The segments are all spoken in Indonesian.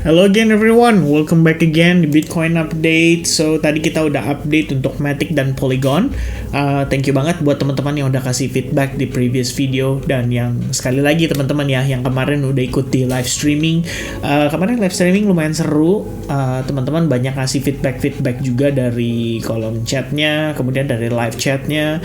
Hello again everyone, welcome back again di Bitcoin Update. So tadi kita udah update untuk Matic dan Polygon. Thank you banget buat teman-teman yang udah kasih feedback di previous video, dan yang sekali lagi teman-teman ya yang kemarin udah ikuti live streaming. Kemarin live streaming lumayan seru. Teman-teman banyak kasih feedback juga dari kolom chatnya, kemudian dari live chatnya.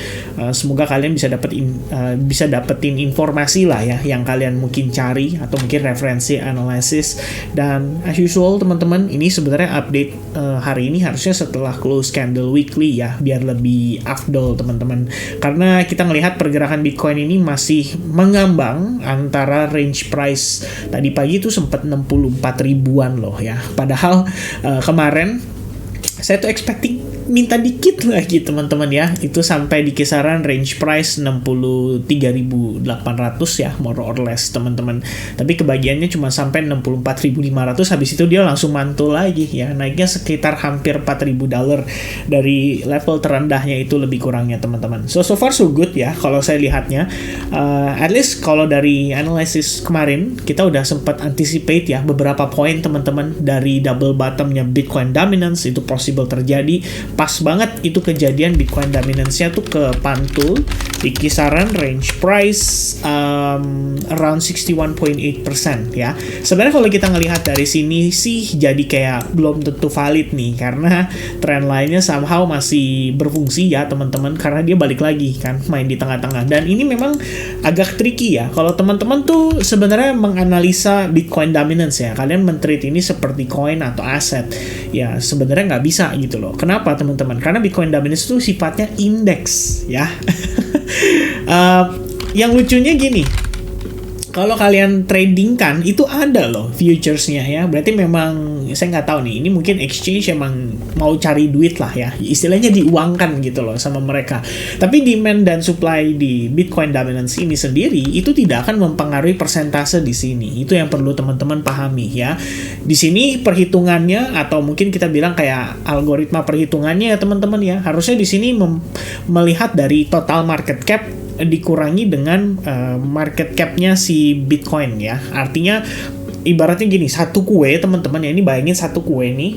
Semoga kalian bisa dapetin informasi lah ya yang kalian mungkin cari atau mungkin referensi analisis. Dan as usual teman-teman, ini sebenarnya update hari ini harusnya setelah close candle weekly ya, biar lebih afdol teman-teman. Karena kita ngelihat pergerakan Bitcoin ini masih mengambang antara range price tadi pagi itu sempat 64 ribuan loh ya. Padahal kemarin saya tuh expecting minta dikit lagi teman-teman ya, itu sampai di kisaran range price 63.800 ya, more or less teman-teman. Tapi kebagiannya cuma sampai 64.500, habis itu dia langsung mantul lagi ya, naiknya sekitar hampir $4.000 dari level terendahnya itu lebih kurangnya teman-teman. So far so good ya kalau saya lihatnya. At least kalau dari analisis kemarin kita udah sempat anticipate ya beberapa poin teman-teman, dari double bottomnya Bitcoin dominance itu possible terjadi. Pas banget itu kejadian, Bitcoin dominance-nya tuh ke pantul di kisaran range price around 61.8% ya. Sebenarnya kalau kita ngelihat dari sini sih jadi kayak belum tentu valid nih, karena trend lainnya somehow masih berfungsi ya teman-teman, karena dia balik lagi kan main di tengah-tengah. Dan ini memang agak tricky ya kalau teman-teman tuh sebenarnya menganalisa Bitcoin dominance ya, kalian men-treat ini seperti koin atau aset ya, sebenarnya nggak bisa gitu loh. Kenapa teman-teman? Karena Bitcoin dominance itu sifatnya indeks ya. Yang lucunya gini, kalau kalian trading kan itu ada loh futuresnya ya, berarti memang saya nggak tahu nih, ini mungkin exchange emang mau cari duit lah ya, istilahnya diuangkan gitu loh sama mereka. Tapi demand dan supply di Bitcoin dominance ini sendiri itu tidak akan mempengaruhi persentase di sini. Itu yang perlu teman-teman pahami ya. Di sini perhitungannya, atau mungkin kita bilang kayak algoritma perhitungannya ya teman-teman ya, harusnya di sini melihat dari total market cap dikurangi dengan market cap-nya si Bitcoin ya. Artinya ibaratnya gini, satu kue teman-teman ya, ini bayangin satu kue nih.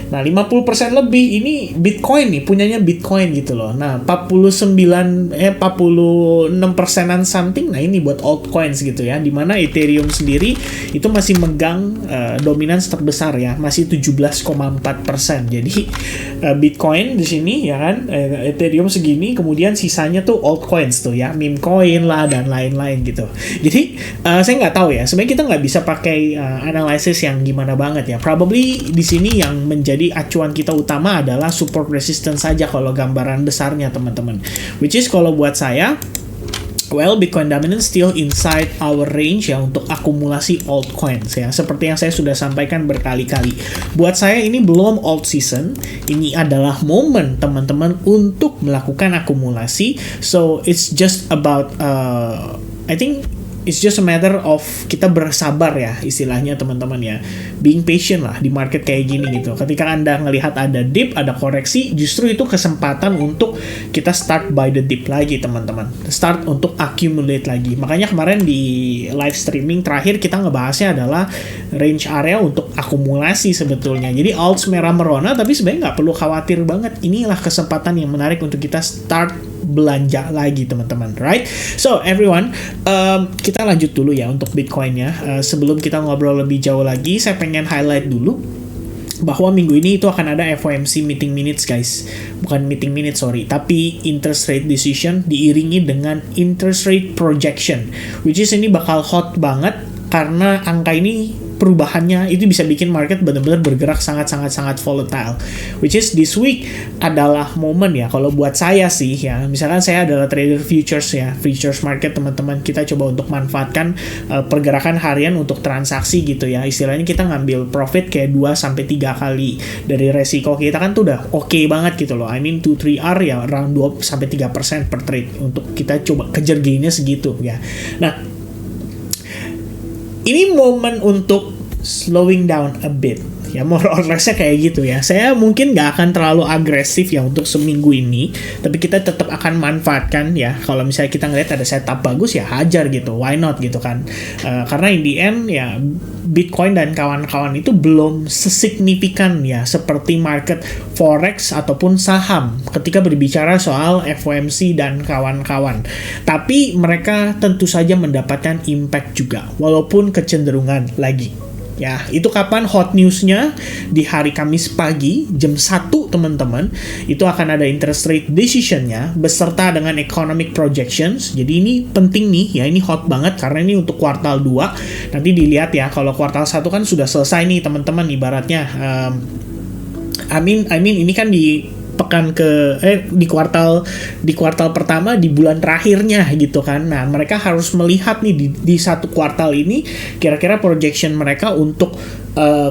Nah, 50% lebih ini Bitcoin nih, punyanya Bitcoin gitu loh. Nah, 46%-an something, nah ini buat altcoins gitu ya. Dimana Ethereum sendiri itu masih megang dominans terbesar ya, masih 17,4%. Jadi Bitcoin di sini ya kan, Ethereum segini, kemudian sisanya tuh altcoins tuh ya, meme coin lah dan lain-lain gitu. Jadi saya nggak tahu ya, sebenarnya kita nggak bisa pakai analysis yang gimana banget ya. Probably di sini yang menjadi acuan kita utama adalah support resistance saja kalau gambaran besarnya teman-teman. Which is kalau buat saya, well, Bitcoin dominance still inside our range ya untuk akumulasi altcoins ya. Seperti yang saya sudah sampaikan berkali-kali. Buat saya ini belum alt season. Ini adalah momen teman-teman untuk melakukan akumulasi. So it's just about I think it's just a matter of kita bersabar ya istilahnya teman-teman ya. Being patient lah di market kayak gini gitu. Ketika Anda ngelihat ada dip, ada koreksi, justru itu kesempatan untuk kita start buy the dip lagi teman-teman. Start untuk accumulate lagi. Makanya kemarin di live streaming terakhir kita ngebahasnya adalah range area untuk akumulasi sebetulnya. Jadi alts merah merona, tapi sebenarnya nggak perlu khawatir banget. Inilah kesempatan yang menarik untuk kita start belanja lagi teman-teman, right? So everyone, kita lanjut dulu ya untuk Bitcoin-nya. Sebelum kita ngobrol lebih jauh lagi, saya pengen highlight dulu bahwa minggu ini itu akan ada FOMC meeting minutes guys. Bukan meeting minutes, sorry, tapi interest rate decision diiringi dengan interest rate projection, which is ini bakal hot banget karena angka ini perubahannya itu bisa bikin market benar-benar bergerak sangat-sangat volatile. Which is this week adalah momen ya kalau buat saya sih ya. Misalkan saya adalah trader futures ya, futures market teman-teman, kita coba untuk manfaatkan pergerakan harian untuk transaksi gitu ya. Istilahnya kita ngambil profit kayak 2-3 kali dari resiko kita kan tuh udah oke banget gitu loh. I mean 2-3R ya, around 2-3% per trade untuk kita coba kejar gainnya segitu ya. Nah, ini momen untuk slowing down a bit Ya more or less-nya kayak gitu ya. Saya mungkin nggak akan terlalu agresif ya untuk seminggu ini, tapi kita tetap akan manfaatkan ya. Kalau misalnya kita ngeliat ada setup bagus ya hajar gitu, why not gitu kan. Karena in the end ya Bitcoin dan kawan-kawan itu belum sesignifikan ya seperti market forex ataupun saham ketika berbicara soal FOMC dan kawan-kawan. Tapi mereka tentu saja mendapatkan impact juga, walaupun kecenderungan lagi. Ya, itu kapan hot newsnya di hari Kamis pagi jam 1 teman-teman. Itu akan ada interest rate decisionnya beserta dengan economic projections. Jadi ini penting nih ya, ini hot banget karena ini untuk kuartal 2. Nanti dilihat ya, kalau kuartal 1 kan sudah selesai nih teman-teman ibaratnya. I mean ini kan di kuartal pertama di bulan terakhirnya gitu kan. Nah, mereka harus melihat nih di satu kuartal ini kira-kira projection mereka untuk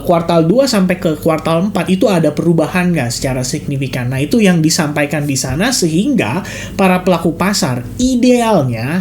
kuartal 2 sampai ke kuartal 4 itu ada perubahan nggak secara signifikan. Nah, itu yang disampaikan di sana sehingga para pelaku pasar idealnya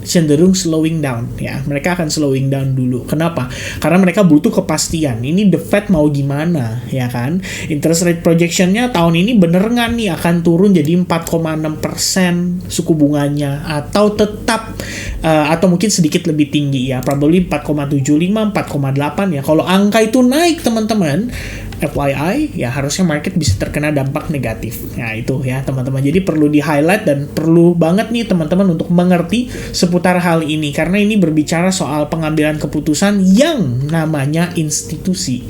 cenderung slowing down ya. Mereka akan slowing down dulu. Kenapa? Karena mereka butuh kepastian. Ini the Fed mau gimana ya kan? Interest rate projectionnya tahun ini bener nggak nih akan turun jadi 4,6% suku bunganya atau tetap atau mungkin sedikit lebih tinggi ya. Probably 4,75, 4,8 ya. Kalau angka itu naik teman-teman, FYI, ya harusnya market bisa terkena dampak negatif. Nah itu ya teman-teman. Jadi perlu di-highlight dan perlu banget nih teman-teman untuk mengerti seputar hal ini. Karena ini berbicara soal pengambilan keputusan yang namanya institusi.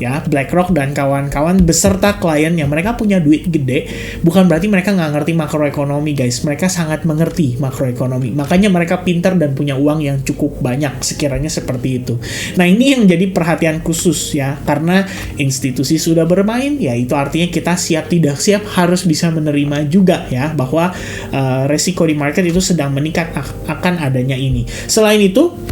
Ya, BlackRock dan kawan-kawan beserta kliennya, mereka punya duit gede, bukan berarti mereka nggak ngerti makroekonomi guys. Mereka sangat mengerti makroekonomi. Makanya mereka pintar dan punya uang yang cukup banyak, sekiranya seperti itu. Nah ini yang jadi perhatian khusus ya. Karena institusi sudah bermain, ya itu artinya kita siap tidak siap harus bisa menerima juga ya bahwa resiko di market itu sedang meningkat akan adanya ini. Selain itu,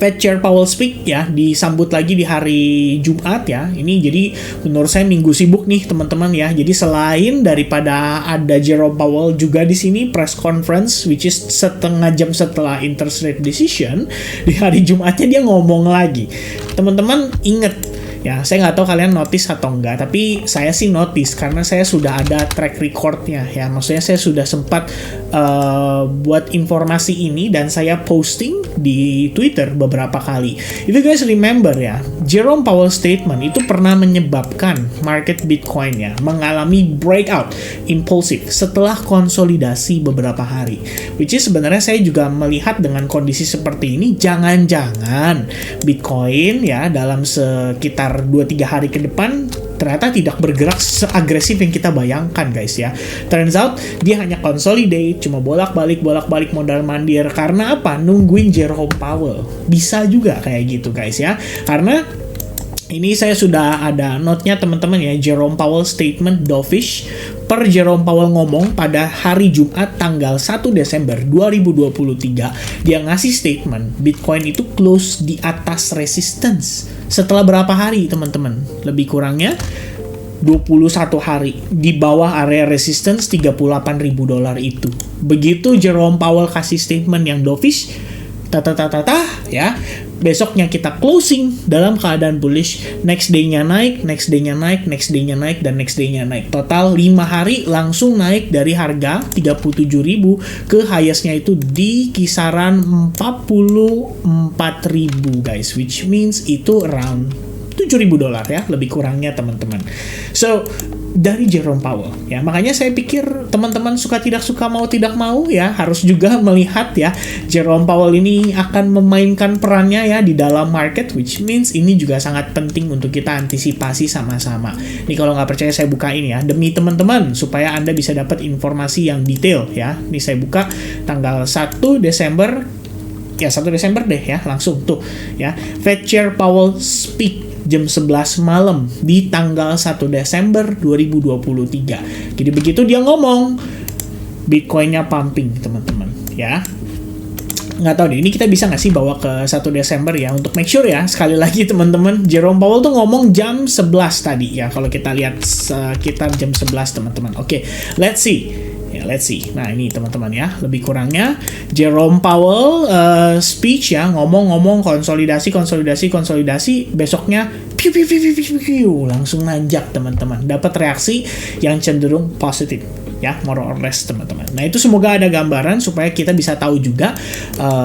Fed Chair Powell speak ya, disambut lagi di hari Jumat ya. Ini jadi menurut saya minggu sibuk nih teman-teman ya. Jadi selain daripada ada Jerome Powell juga di sini press conference which is setengah jam setelah interest rate decision, di hari Jumatnya dia ngomong lagi. Teman-teman inget ya, saya nggak tahu kalian notice atau enggak, tapi saya sih notice karena saya sudah ada track recordnya ya. Maksudnya saya sudah sempat buat informasi ini dan saya posting di Twitter beberapa kali. If you guys remember ya, Jerome Powell statement itu pernah menyebabkan market Bitcoin ya mengalami breakout impulsif setelah konsolidasi beberapa hari. Which is sebenarnya saya juga melihat dengan kondisi seperti ini, jangan-jangan Bitcoin ya dalam sekitar 2-3 hari ke depan ternyata tidak bergerak seagresif yang kita bayangkan guys ya. Turns out dia hanya consolidate, cuma bolak-balik modal mandir. Karena apa? Nungguin Jerome Powell. Bisa juga kayak gitu guys ya. Karena ini saya sudah ada note-nya teman-teman ya. Jerome Powell statement dovish. Per Jerome Powell ngomong pada hari Jumat tanggal 1 Desember 2023, dia ngasih statement Bitcoin itu close di atas resistance. Setelah berapa hari teman-teman? Lebih kurangnya 21 hari di bawah area resistance $38.000 itu. Begitu Jerome Powell kasih statement yang dovish, ya, besoknya kita closing dalam keadaan bullish, next day-nya naik, next day-nya naik, next day-nya naik, dan next day-nya naik. Total 5 hari langsung naik dari harga 37.000 ke highest-nya itu di kisaran 44.000 guys, which means itu around $7.000 ya, lebih kurangnya teman-teman. So, dari Jerome Powell ya, makanya saya pikir teman-teman suka tidak suka mau tidak mau ya harus juga melihat ya Jerome Powell ini akan memainkan perannya ya di dalam market, which means ini juga sangat penting untuk kita antisipasi sama-sama. Nih kalau nggak percaya saya bukain ya demi teman-teman supaya Anda bisa dapat informasi yang detail ya. Nih saya buka tanggal 1 Desember ya, 1 Desember deh ya, langsung tuh ya, Fed Chair Powell speak jam 11 malam di tanggal 1 Desember 2023. Jadi begitu dia ngomong, Bitcoin-nya pumping teman-teman ya. Nggak tahu deh, ini kita bisa nggak sih bawa ke 1 Desember ya untuk make sure ya. Sekali lagi teman-teman, Jerome Powell tuh ngomong jam 11 tadi ya. Kalau kita lihat sekitar jam 11 teman-teman. Oke, let's see Ya, let's see. Nah, ini teman-teman ya, lebih kurangnya Jerome Powell speech ya, ngomong-ngomong konsolidasi, besoknya piu, piu, piu, piu, piu, piu, langsung nanjak teman-teman. Dapat reaksi yang cenderung positif ya, more or less teman-teman. Nah, itu semoga ada gambaran supaya kita bisa tahu juga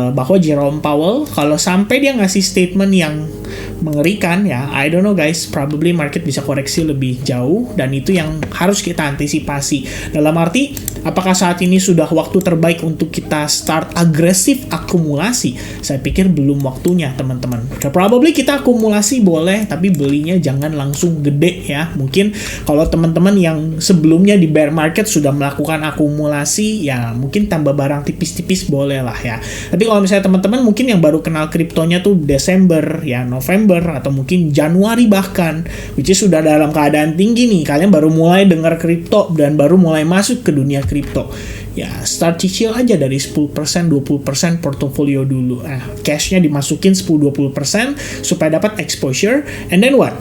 bahwa Jerome Powell kalau sampai dia ngasih statement yang mengerikan ya, I don't know guys, probably market bisa koreksi lebih jauh, dan itu yang harus kita antisipasi. Dalam arti, apakah saat ini sudah waktu terbaik untuk kita start agresif akumulasi? Saya pikir belum waktunya teman-teman. Probably kita akumulasi boleh, tapi belinya jangan langsung gede ya. Mungkin kalau teman-teman yang sebelumnya di bear market sudah melakukan akumulasi, ya mungkin tambah barang tipis-tipis boleh lah ya. Tapi kalau misalnya teman-teman mungkin yang baru kenal kriptonya tuh Desember ya, November, atau mungkin Januari bahkan, which is sudah dalam keadaan tinggi nih, kalian baru mulai dengar kripto dan baru mulai masuk ke dunia kripto, ya start cicil aja dari 10%, 20% portofolio dulu. Cashnya dimasukin 10-20% supaya dapat exposure, and then what?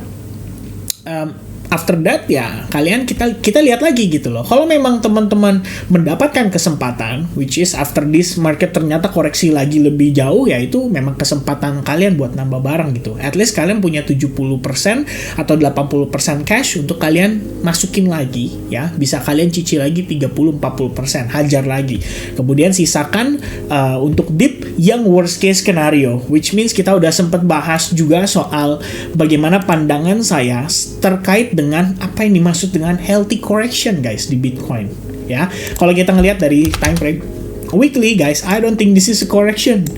After that ya kalian kita lihat lagi gitu loh. Kalau memang teman-teman mendapatkan kesempatan, which is after this market ternyata koreksi lagi lebih jauh, ya itu memang kesempatan kalian buat nambah barang gitu. At least kalian punya 70% atau 80% cash untuk kalian masukin lagi ya. Bisa kalian cicil lagi 30-40%, hajar lagi. Kemudian sisakan untuk dip yang worst case scenario, which means kita udah sempat bahas juga soal bagaimana pandangan saya terkait dengan apa yang dimaksud dengan healthy correction guys di Bitcoin ya. Kalau kita ngelihat dari time frame weekly guys, I don't think this is a correction.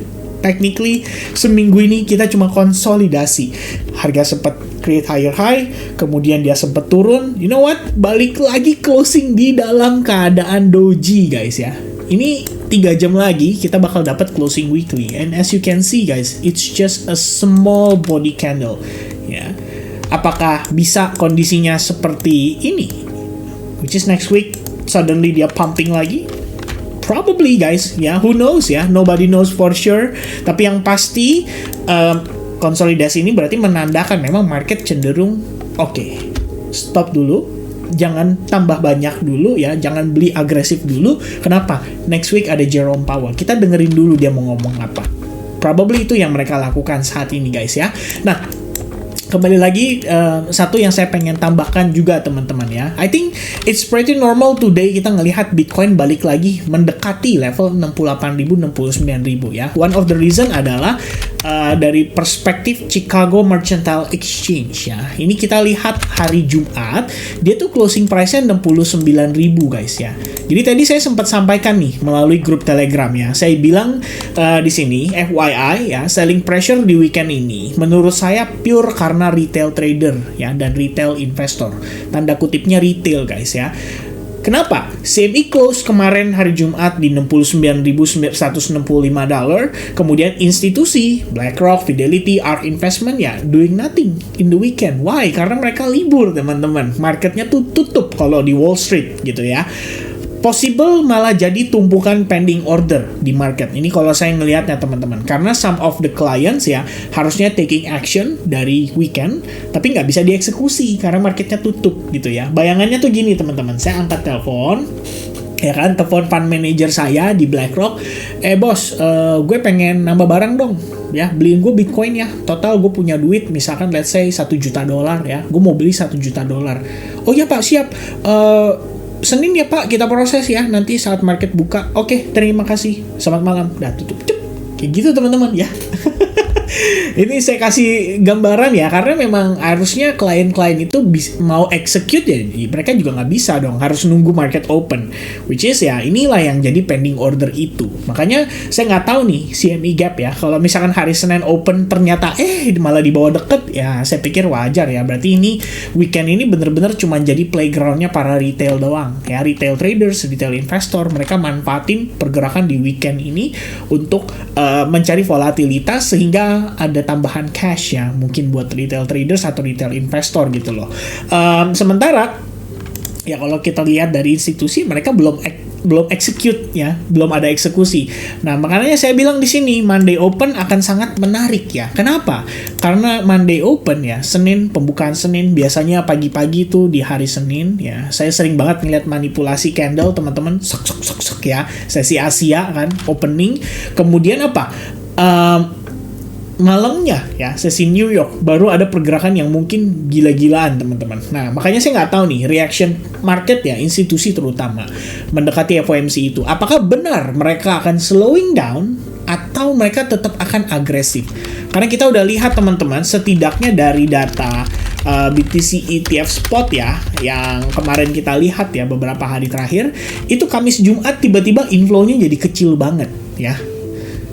Technically seminggu ini kita cuma konsolidasi. Harga sempat create higher high, kemudian dia sempat turun. You know what? Balik lagi closing di dalam keadaan doji guys ya. Ini 3 jam lagi kita bakal dapat closing weekly, and as you can see guys, it's just a small body candle ya. Apakah bisa kondisinya seperti ini, which is next week suddenly dia pumping lagi? Probably guys ya, who knows ya, nobody knows for sure. Tapi yang pasti konsolidasi ini berarti menandakan memang market cenderung oke. Stop dulu, jangan tambah banyak dulu ya, jangan beli agresif dulu. Kenapa? Next week ada Jerome Powell, kita dengerin dulu dia mau ngomong apa. Probably itu yang mereka lakukan saat ini guys ya. Nah, kembali lagi, satu yang saya pengen tambahkan juga teman-teman ya. I think it's pretty normal today kita ngelihat Bitcoin balik lagi mendekati level 68.000, 69.000 ya. One of the reason adalah dari perspektif Chicago Mercantile Exchange ya. Ini kita lihat hari Jumat, dia tuh closing price-nya 69.000 guys ya. Jadi tadi saya sempat sampaikan nih melalui grup Telegram ya. Saya bilang di sini FYI ya, selling pressure di weekend ini menurut saya pure karena retail trader ya dan retail investor. Tanda kutipnya retail guys ya. Kenapa? CME close kemarin hari Jumat di $69.165. Kemudian institusi BlackRock, Fidelity, ARK Investment ya doing nothing in the weekend. Why? Karena mereka libur teman-teman. Marketnya tuh tutup kalau di Wall Street gitu ya. Possible malah jadi tumpukan pending order di market. Ini kalau saya ngelihatnya teman-teman. Karena some of the clients ya harusnya taking action dari weekend, tapi nggak bisa dieksekusi karena marketnya tutup gitu ya. Bayangannya tuh gini teman-teman. Saya angkat telepon, ya kan, telepon fund manager saya di BlackRock. Bos, gue pengen nambah barang dong. Ya, beliin gue Bitcoin ya. Total gue punya duit misalkan let's say $1 juta ya. Gue mau beli $1 juta. Oh ya Pak, siap. Senin ya Pak, kita proses ya, nanti saat market buka. Oke, terima kasih, selamat malam. Dah tutup. Kayak gitu teman-teman ya. Ini saya kasih gambaran ya, karena memang harusnya klien-klien itu mau execute ya, mereka juga nggak bisa dong, harus nunggu market open, which is ya inilah yang jadi pending order itu. Makanya saya nggak tahu nih CME gap ya, kalau misalkan hari Senin open ternyata malah di bawah deket ya, saya pikir wajar ya, berarti ini weekend ini bener-bener cuma jadi playgroundnya para retail doang ya, retail traders, retail investor, mereka manfaatin pergerakan di weekend ini untuk mencari volatilitas sehingga ada tambahan cash ya, mungkin buat retail traders atau retail investor gitu loh. Sementara ya kalau kita lihat dari institusi, mereka belum belum execute ya, belum ada eksekusi. Nah, makanya saya bilang di sini Monday Open akan sangat menarik ya. Kenapa? Karena Monday Open ya, Senin, pembukaan Senin biasanya pagi-pagi tuh di hari Senin ya. Saya sering banget ngeliat manipulasi candle teman-teman, sok ya, sesi Asia kan, opening. Kemudian apa? Malamnya ya, sesi New York baru ada pergerakan yang mungkin gila-gilaan teman-teman. Nah, makanya saya nggak tahu nih reaction market ya, institusi terutama mendekati FOMC itu. Apakah benar mereka akan slowing down atau mereka tetap akan agresif? Karena kita udah lihat teman-teman, setidaknya dari data BTC ETF spot ya, yang kemarin kita lihat ya beberapa hari terakhir, itu Kamis Jumat tiba-tiba inflow-nya jadi kecil banget ya.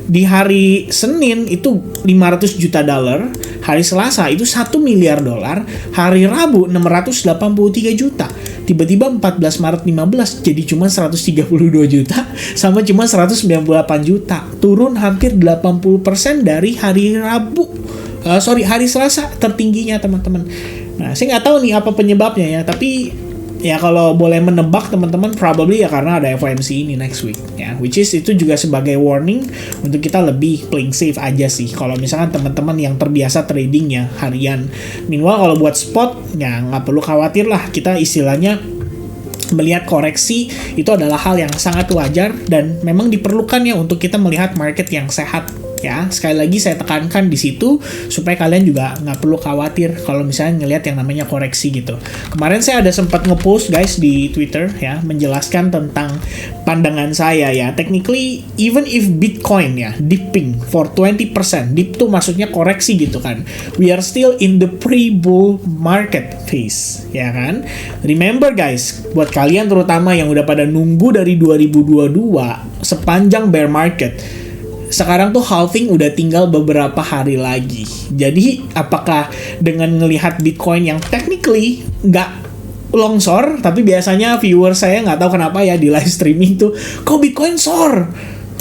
Di hari Senin itu 500 juta dolar, hari Selasa itu 1 miliar dolar, hari Rabu 683 juta. Tiba-tiba 14 Maret 15 jadi cuma 132 juta sama cuma 198 juta. Turun hampir 80% dari hari Rabu. Hari Selasa tertingginya teman-teman. Nah, saya nggak tahu nih apa penyebabnya ya, tapi ya kalau boleh menebak teman-teman, probably ya karena ada FOMC ini next week ya, which is itu juga sebagai warning untuk kita lebih playing safe aja sih kalau misalkan teman-teman yang terbiasa trading ya harian. Meanwhile kalau buat spot ya nggak perlu khawatir lah, kita istilahnya melihat koreksi itu adalah hal yang sangat wajar dan memang diperlukan ya untuk kita melihat market yang sehat. Ya, sekali lagi saya tekankan di situ supaya kalian juga nggak perlu khawatir kalau misalnya ngelihat yang namanya koreksi gitu. Kemarin saya ada sempat ngepost guys di Twitter ya, menjelaskan tentang pandangan saya ya. Technically, even if Bitcoin ya dipping for 20%, dip tuh maksudnya koreksi gitu kan. We are still in the pre-bull market phase, ya kan? Remember guys, buat kalian terutama yang udah pada nunggu dari 2022 sepanjang bear market, sekarang tuh halving udah tinggal beberapa hari lagi. Jadi apakah dengan ngelihat Bitcoin yang technically nggak longsor, tapi biasanya viewer saya nggak tahu kenapa ya di live streaming tuh, kok Bitcoin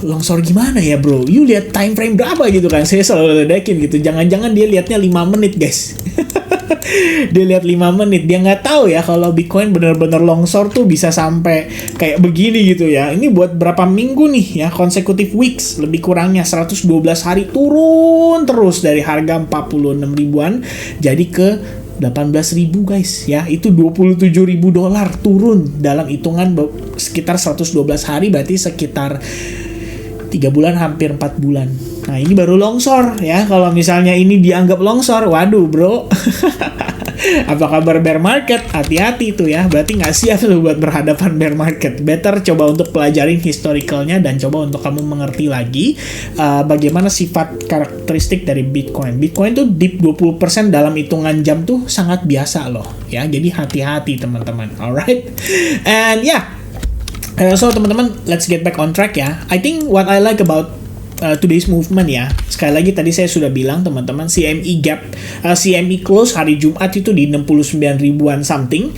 longsor gimana ya bro? You lihat time frame berapa gitu kan? Saya selalu ledekin gitu. Jangan-jangan dia lihatnya 5 menit guys. Dia lihat 5 menit, dia nggak tahu ya kalau Bitcoin bener-bener longsor tuh bisa sampai kayak begini gitu ya. Ini buat berapa minggu nih ya, consecutive weeks, lebih kurangnya 112 hari turun terus dari harga 46 ribuan jadi ke 18.000 guys ya. Itu 27.000 dolar turun dalam hitungan sekitar 112 hari, berarti sekitar 3 bulan, hampir 4 bulan. Nah, ini baru longsor ya. Kalau misalnya ini dianggap longsor, waduh bro. Apa kabar bear market? Hati-hati tuh ya. Berarti nggak siap tuh buat berhadapan bear market. Better coba untuk pelajarin historicalnya dan coba untuk kamu mengerti lagi bagaimana sifat karakteristik dari Bitcoin. Bitcoin tuh dip 20% dalam hitungan jam tuh sangat biasa loh ya. Jadi hati-hati teman-teman. Alright. And so teman-teman, let's get back on track ya. I think what I like about today's movement ya, sekali lagi tadi saya sudah bilang teman-teman, CME close hari Jumat itu di 69 ribuan something,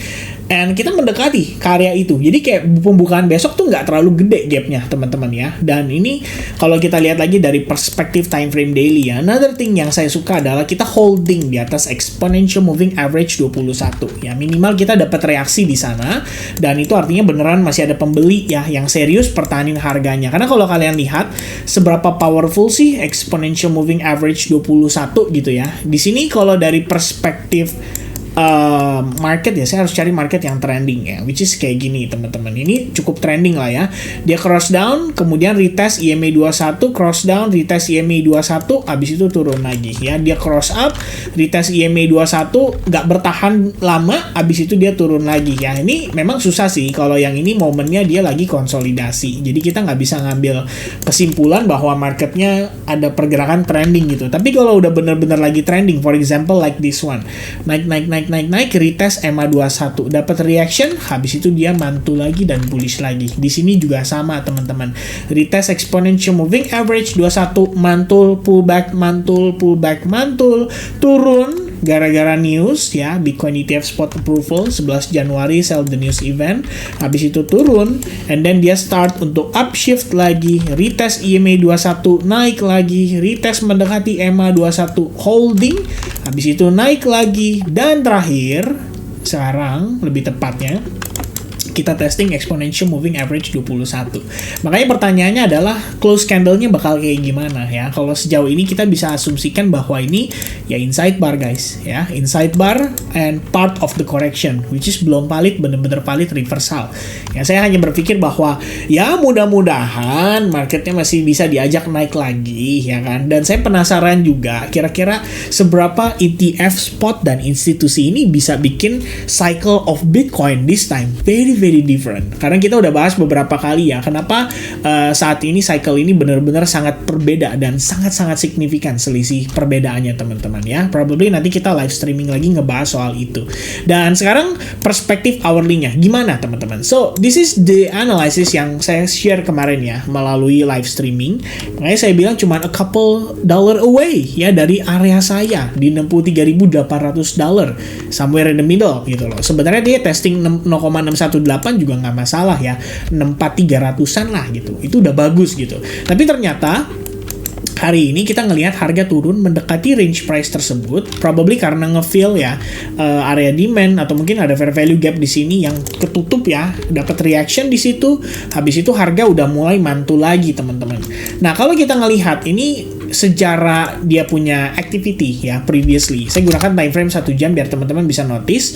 and kita mendekati karya itu. Jadi kayak pembukaan besok tuh nggak terlalu gede gapnya teman-teman ya. Dan ini kalau kita lihat lagi dari perspektif time frame daily ya, another thing yang saya suka adalah kita holding di atas exponential moving average 21 ya. Minimal kita dapat reaksi di sana, dan itu artinya beneran masih ada pembeli ya yang serius pertahanin harganya. Karena kalau kalian lihat seberapa powerful sih exponential moving average 21 gitu ya. Di sini kalau dari perspektif market ya, saya harus cari market yang trending ya, which is kayak gini teman-teman. Ini cukup trending lah ya. Dia cross down, kemudian retest EMA 21, cross down, retest EMA 21, habis itu turun lagi ya. Dia cross up, retest EMA 21, nggak bertahan lama, habis itu dia turun lagi ya. Ini memang susah sih kalau yang ini momennya dia lagi konsolidasi. Jadi kita nggak bisa ngambil kesimpulan bahwa marketnya ada pergerakan trending gitu. Tapi kalau udah bener-bener lagi trending, for example like this one, naik, retest EMA 21, dapat reaction, habis itu dia mantul lagi dan bullish lagi. Di sini juga sama teman-teman. Retest exponential moving average 21, mantul, pullback, turun gara-gara news ya, Bitcoin ETF spot approval 11 Januari sell the news event, habis itu turun, and then dia start untuk upshift lagi, retest EMA 21, naik lagi, retest mendekati EMA 21, holding, habis itu naik lagi, dan terakhir sekarang lebih tepatnya kita testing exponential moving average 21. Makanya pertanyaannya adalah close candle-nya bakal kayak gimana ya. Kalau sejauh ini kita bisa asumsikan bahwa ini ya inside bar guys ya, inside bar and part of the correction which is belum valid, bener-bener valid reversal. Ya saya hanya berpikir bahwa ya mudah-mudahan marketnya masih bisa diajak naik lagi ya kan. Dan saya penasaran juga kira-kira seberapa ETF spot dan institusi ini bisa bikin cycle of Bitcoin this time very different. Karena kita udah bahas beberapa kali ya, kenapa saat ini cycle ini benar-benar sangat berbeda dan sangat-sangat signifikan selisih perbedaannya teman-teman ya. Probably nanti kita live streaming lagi ngebahas soal itu. Dan sekarang perspektif hourly-nya gimana teman-teman? So, this is the analysis yang saya share kemarin ya melalui live streaming. Makanya saya bilang cuma a couple dollar away ya dari area saya di $63.800, somewhere in the middle gitu loh. Sebenarnya dia testing 0,618 juga nggak masalah ya, 64.300-an lah gitu. Itu udah bagus gitu. Tapi ternyata hari ini kita ngelihat harga turun mendekati range price tersebut, probably karena nge-fill ya area demand atau mungkin ada fair value gap di sini yang ketutup ya, dapat reaction di situ. Habis itu harga udah mulai mantul lagi teman-teman. Nah kalau kita ngelihat ini sejarah dia punya activity ya previously, saya gunakan time frame 1 jam biar teman-teman bisa notice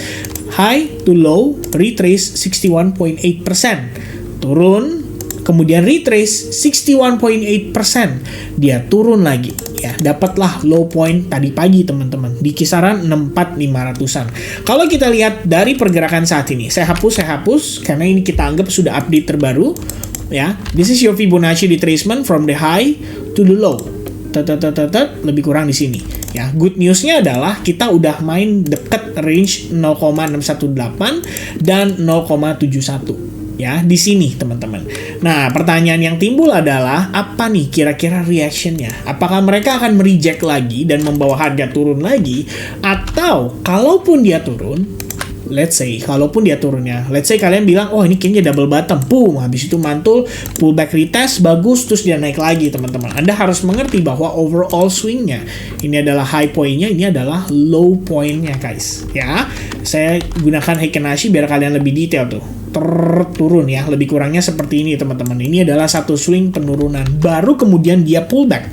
high to low retrace 61.8%, turun kemudian retrace 61.8%, dia turun lagi ya, dapatlah low point tadi pagi teman-teman di kisaran 64.500-an. Kalau kita lihat dari pergerakan saat ini, saya hapus karena ini kita anggap sudah update terbaru ya. This is your Fibonacci retracement from the high to the low. Lebih kurang di sini ya. Good newsnya adalah kita udah main deket range 0,618 dan 0,71 ya di sini teman-teman. Nah pertanyaan yang timbul adalah apa nih kira-kira reactionnya? Apakah mereka akan mereject lagi dan membawa harga turun lagi, atau kalaupun dia turun, let's say kalian bilang oh ini kayaknya double bottom, boom, habis itu mantul pullback retest bagus terus dia naik lagi teman-teman. Anda harus mengerti bahwa overall swingnya ini adalah high point-nya, ini adalah low point-nya guys ya. Saya gunakan Heikin Ashi biar kalian lebih detail tuh. Turun ya, lebih kurangnya seperti ini teman-teman. Ini adalah satu swing penurunan, baru kemudian dia pullback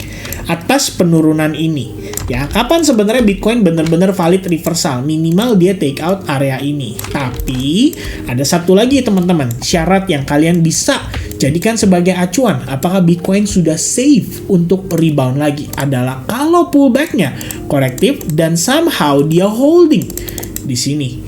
atas penurunan ini ya. Kapan sebenarnya Bitcoin benar-benar valid reversal? Minimal dia take out area ini. Tapi ada satu lagi teman-teman, syarat yang kalian bisa jadikan sebagai acuan apakah Bitcoin sudah safe untuk rebound lagi adalah kalau pullbacknya korektif dan somehow dia holding di sini.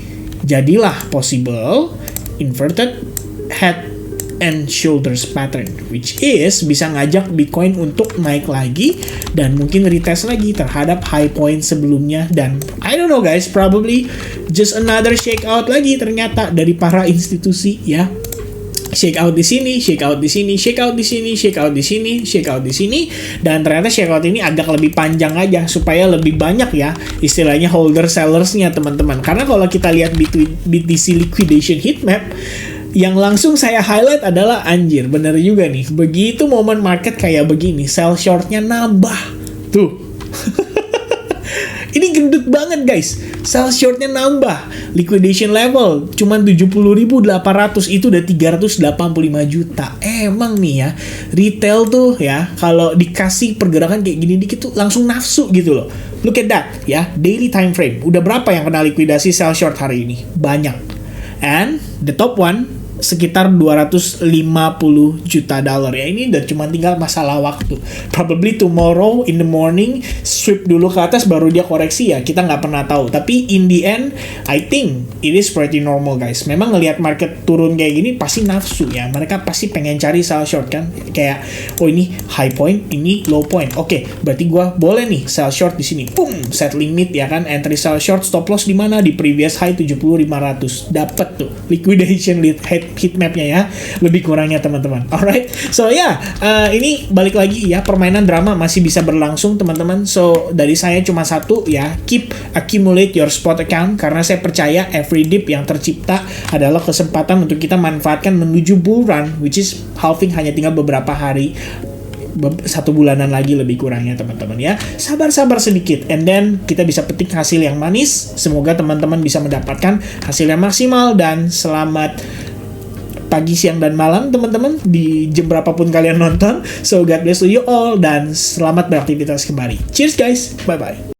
Jadilah possible inverted head and shoulders pattern, which is bisa ngajak Bitcoin untuk naik lagi dan mungkin retest lagi terhadap high point sebelumnya. Dan I don't know guys, probably just another shakeout lagi ternyata dari para institusi ya. Shake out di sini, shake out di sini, shake out di sini, shake out di sini, shake out di sini, dan ternyata shake out ini agak lebih panjang aja supaya lebih banyak ya istilahnya holder sellersnya teman-teman. Karena kalau kita lihat BTC liquidation heatmap, yang langsung saya highlight adalah anjir, bener juga nih. Begitu momen market kayak begini, sell shortnya nambah tuh. Ini gendut banget guys, sell shortnya nambah, liquidation level cuman 70.800, itu udah 385 juta. Emang nih ya, retail tuh ya kalau dikasih pergerakan kayak gini dikit tuh langsung nafsu gitu loh. Look at that ya, daily time frame. Udah berapa yang kena likuidasi sell short hari ini? Banyak. And the top one sekitar 250 juta dolar ya. Ini udah cuma tinggal masalah waktu. Probably tomorrow in the morning sweep dulu ke atas baru dia koreksi ya. Kita nggak pernah tahu. Tapi in the end, I think it is pretty normal guys. Memang ngelihat market turun kayak gini pasti nafsu ya. Mereka pasti pengen cari sell short kan. Kayak oh ini high point, ini low point. Oke, berarti gua boleh nih sell short di sini. Boom, set limit ya kan. Entry sell short, stop loss di mana? Di previous high 70.500. Dapat tuh liquidation heatmapnya ya, lebih kurangnya teman-teman. Alright, so ya ini balik lagi ya, permainan drama masih bisa berlangsung teman-teman. So dari saya cuma satu ya, keep accumulate your spot account, karena saya percaya every dip yang tercipta adalah kesempatan untuk kita manfaatkan menuju bull run, which is halving hanya tinggal beberapa hari, 1 bulanan lagi lebih kurangnya teman-teman ya. Sabar-sabar sedikit and then kita bisa petik hasil yang manis. Semoga teman-teman bisa mendapatkan hasil yang maksimal dan selamat pagi, siang, dan malam teman-teman, di jam berapapun kalian nonton. So God bless to you all, dan selamat beraktivitas kembali. Cheers guys, bye-bye.